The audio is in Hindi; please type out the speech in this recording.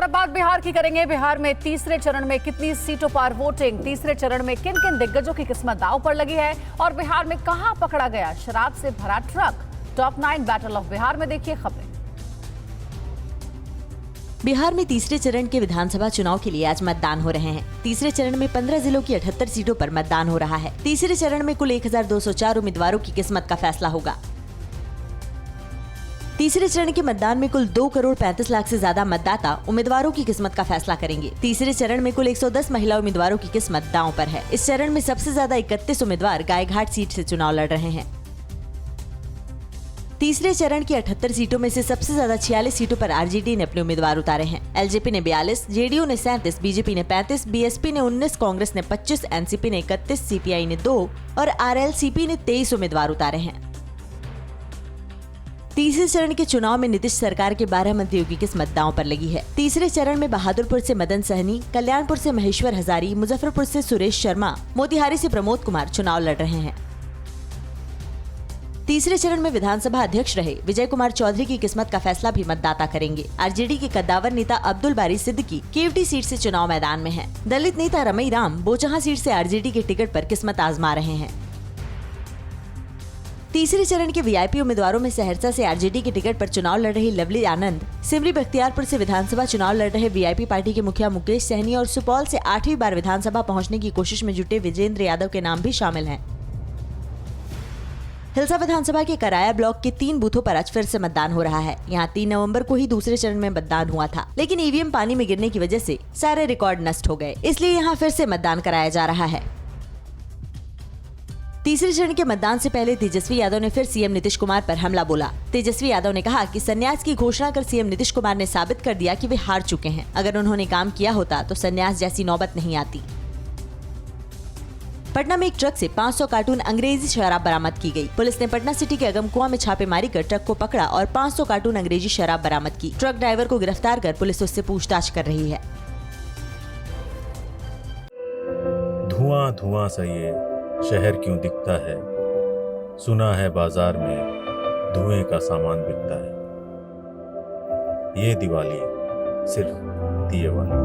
और अब बात बिहार की करेंगे। बिहार में तीसरे चरण में कितनी सीटों पर वोटिंग, तीसरे चरण में किन किन दिग्गजों की किस्मत दांव पर लगी है और बिहार में कहां पकड़ा गया शराब से भरा truck. Top 9 battle of Bihar में देखिए खबरें। बिहार में तीसरे चरण के विधानसभा चुनाव के लिए आज मतदान हो रहे हैं। तीसरे चरण में 15 जिलों की 78 सीटों पर मतदान हो रहा है। तीसरे चरण में कुल 1204 उम्मीदवारों की किस्मत का फैसला होगा। तीसरे चरण के मतदान में कुल 2 करोड़ 35 लाख से ज्यादा मतदाता उम्मीदवारों की किस्मत का फैसला करेंगे। तीसरे चरण में कुल 110 महिला उम्मीदवारों की किस्मत दांव पर है। इस चरण में सबसे ज्यादा 31 उम्मीदवार गायघाट सीट से चुनाव लड़ रहे हैं। तीसरे चरण की 78 सीटों में से सबसे ज्यादा 46 सीटों पर आरजेडी ने अपने उम्मीदवार उतारे हैं। एलजेपी ने 42, जेडीयू ने 37, बीजेपी ने 35, बीएसपी ने 19, कांग्रेस ने 25, एनसीपी ने 31, सीपीआई ने 2 और आरएलसीपी ने 23 उम्मीदवार उतारे हैं। तीसरे चरण के चुनाव में नीतीश सरकार के 12 मंत्रियों की किस्मत दांव पर लगी है। तीसरे चरण में बहादुरपुर से मदन सहनी, कल्याणपुर से महेश्वर हजारी, मुजफ्फरपुर से सुरेश शर्मा, मोतिहारी से प्रमोद कुमार चुनाव लड़ रहे हैं। तीसरे चरण में विधानसभा अध्यक्ष रहे विजय कुमार चौधरी की किस्मत का फैसला भी मतदाता करेंगे। आरजेडी के कद्दावर नेता अब्दुल बारी सिद्दीकी केवटी सीट से चुनाव मैदान में हैं। दलित नेता रमई राम बोचहां सीट से आरजेडी के टिकट पर किस्मत आजमा रहे हैं। तीसरे चरण के वीआईपी उम्मीदवारों में सहरसा से आरजेडी के टिकट पर चुनाव लड़ रही लवली आनंद, सिमरी बख्तियारपुर से विधानसभा चुनाव लड़ रहे वीआईपी पार्टी के मुखिया मुकेश सहनी और सुपौल से 8वीं बार विधानसभा पहुंचने की कोशिश में जुटे विजेंद्र यादव के नाम भी शामिल हैं। हिलसा विधानसभा के कराया ब्लॉक के 3 बूथों पर आज फिर से मतदान हो रहा है। यहां 3 नवंबर को ही दूसरे चरण में मतदान हुआ था, लेकिन ईवीएम पानी में गिरने की वजह से सारे रिकॉर्ड नष्ट हो गए, इसलिए यहां फिर से मतदान कराया जा रहा है। तीसरे चरण के मतदान से पहले तेजस्वी यादव ने फिर सीएम नीतीश कुमार पर हमला बोला। तेजस्वी यादव ने कहा कि संन्यास की घोषणा कर सीएम नीतीश कुमार ने साबित कर दिया कि वे हार चुके हैं। अगर उन्होंने काम किया होता तो संन्यास जैसी नौबत नहीं आती। पटना में एक ट्रक से 500 कार्टून अंग्रेजी शराब बरामद की गई। पुलिस ने पटना सिटी के अगमकुआं में छापेमारी कर ट्रक को पकड़ा और 500 कार्टून अंग्रेजी शराब बरामद की। ट्रक ड्राइवर को गिरफ्तार कर पुलिस उससे पूछताछ कर रही है। धुआं धुआं सा ये शहर क्यों दिखता है, सुना है बाजार में धुएं का सामान बिकता है। ये दिवाली सिर्फ दिए वाली।